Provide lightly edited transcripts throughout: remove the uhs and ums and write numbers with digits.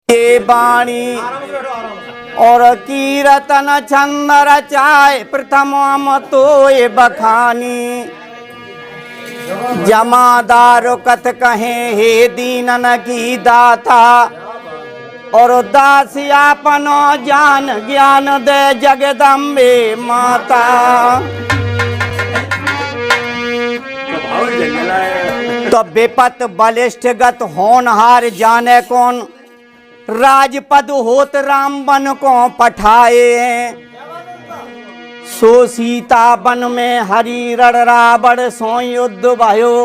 ये बाणी और कीर्तन छंद रचाए प्रथम तो ये बखानी। जमादार कथ कहे हे दीनन की दाता और दासियापनो जान ज्ञान दे जगदम्बे माता। तो विपत बलिष्ठ गत होनहार जाने कौन, राजपद होत राम बन को पठाए। सो सीता बन में हरि रण रावण सो युद्ध भयो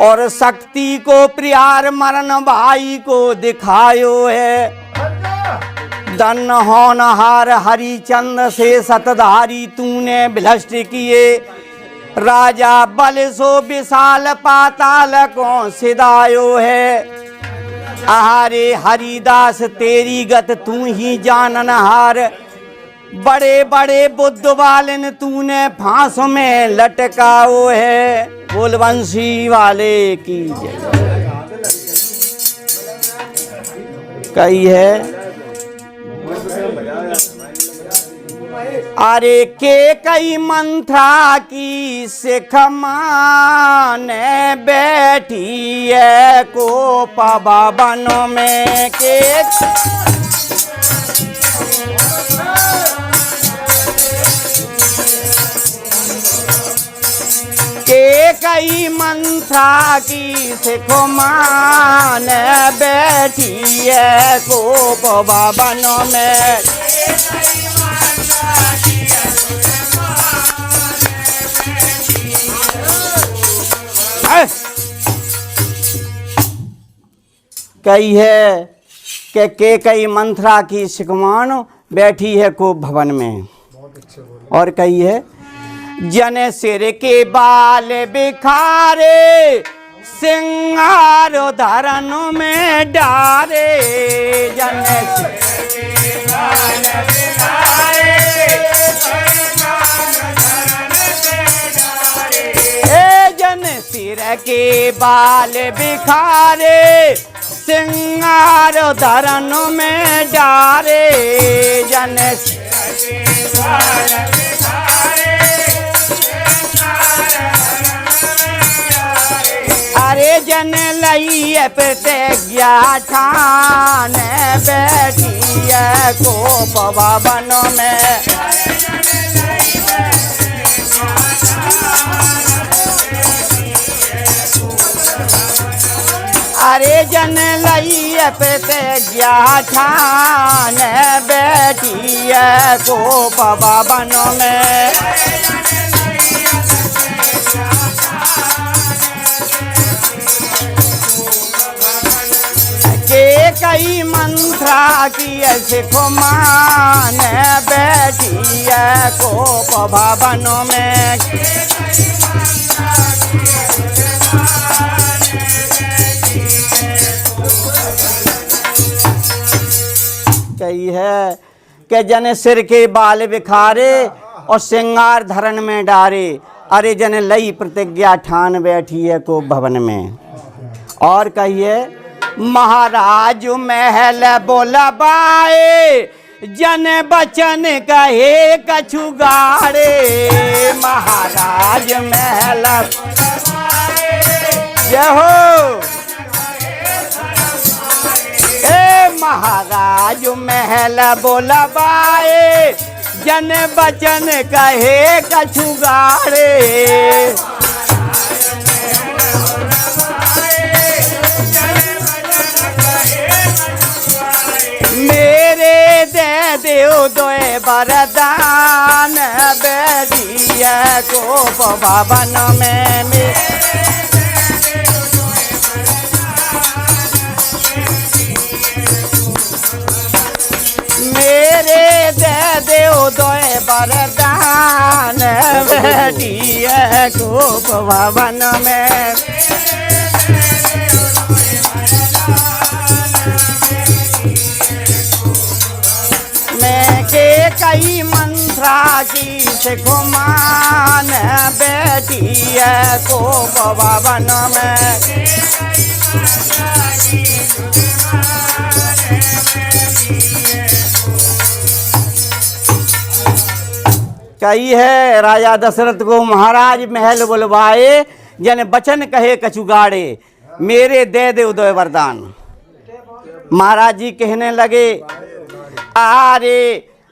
और शक्ति को प्रियार मरण भाई को दिखायो है। दन होनहार हरिचंद से सतधारी तूने भ्रष्ट किए, राजा बल सो विशाल पाताल को सिदायो है। आहारे हरिदास तेरी गत तू ही जाननहार, बड़े बड़े बुद्ध वालन तूने फांस में लटकाओ है। बोल बंसी वाले की जय। कही है अरे के कई मंत्रा की सिख माने बैठी है को पवन में। के कई मंत्रा की सिख माने बैठी है को पवन में। कही है के कई मंत्रा की सिकमान बैठी है को भवन में। और कही है जन सिर के बाल बिखारे सिंगार धरन में डारे। जन सिर के बाल बिखारे जन सिर के बाल बिखारे सिंगार धरन में डारे। जन सिर के बाल बिखारे अरे जन लई प्रतिज्ञा ठान बैठी है को पवन में। अरे जन लई प्रतिज्ञा ठान बैठी है को पवन में। के कई मंत्रा की सिख मान बैठी है को पवन में। कही है कि जन सिर के बाल बिखारे और श्रृंगार धरन में डारे। अरे जन लई प्रतिज्ञा ठान बैठी है को भवन में। और कहिए महाराज महल बोलबाए जन बचन कहे कछु गाड़े। महाराज महल जय हो महाराज महल बोलबाए जन बचन कहे कछु गाड़े। मेरे दे देव दोए वरदान बैठी है को पवन में। मेरे दे देव दोए वरदान बैठी है को पवन में। मैं के कई मंत्रा की सिख मान बैठी है को पवन में। कही है राजा दशरथ को महाराज महल बुलवाए, जन बचन कहे कछुगाड़े, मेरे दे दे उदय वरदान। महाराज जी कहने लगे, आरे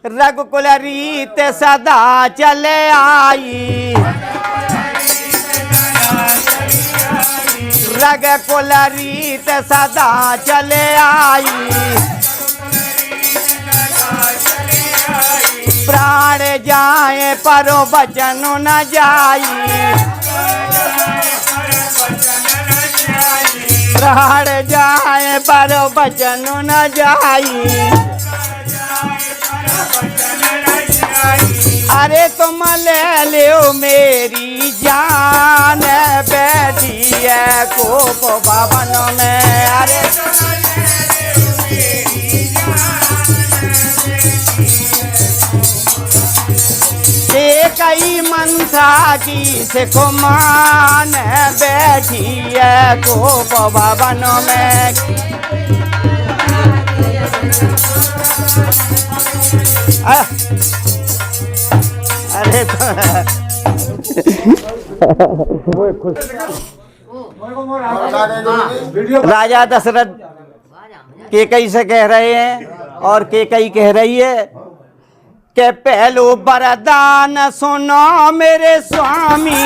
रघुकुल रीत सदा चले आई, रघुकुल रीत सदा चले आई, प्राण जाए पर बचन न जाई, प्राण जाए पर बचन न जाई। अरे तुम ले लो मेरी जान, बैठी है कोप भवन में। अरे कई मंत्रा की से कुमान, बैठी है कोप भवन में। अरे राजा दशरथ केकई से कह रहे हैं और केकई कह रही है कि पहलो वरदान सुनो मेरे स्वामी,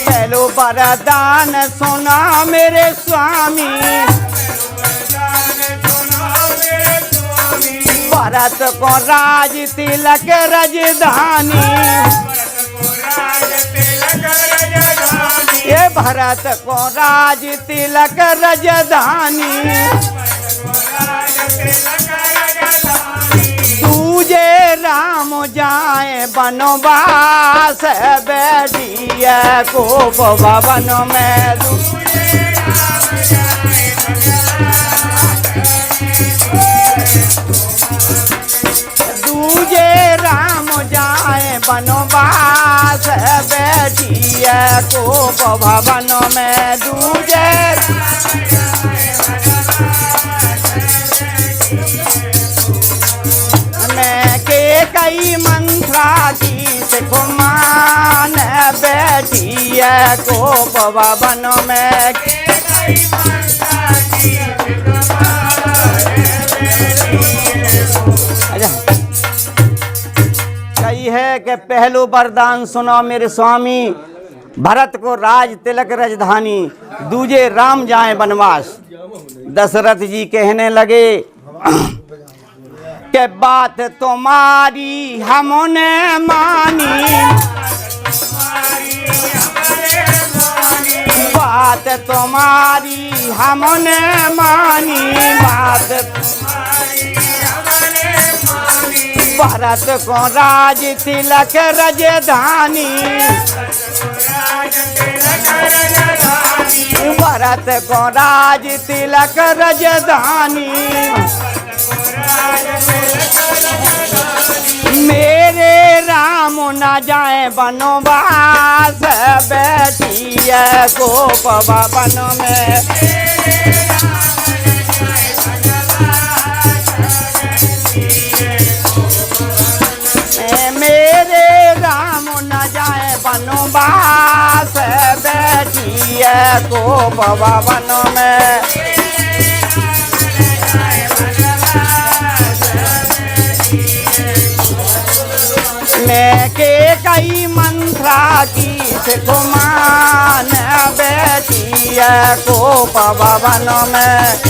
पहलो वरदान सुनो मेरे स्वामी, भरत को राज तिलक राजधानी, ये भरत को राज तिलक राजधानी, तुझे राम जाए वनवास, बैठी है कोप भवन में। तुझे राम जाए वनवास, बैठी है कोप भवन में। तुझे मैं के कई मंत्रा की से कुमान, बैठी है कोप भवन में। कही है कि पहलो वरदान सुनो मेरे स्वामी, भरत को राज तिलक राजधानी, दूजे राम जाए वनवास। दशरथ जी कहने लगे कि बात तुम्हारी हमने मानी, बात तुम्हारी हमने मानी, बात भरत को राज तिलक राजधानी, भरत को राज तिलक राजधानी, मेरे राम न जाए वनवास, बैठी है कोप भवन में। मेरे राम न जाए वनवास, बैठी है कोप भवन में। मैं के कई मंत्रा की से कुमान, बैठी है कोप भवन में।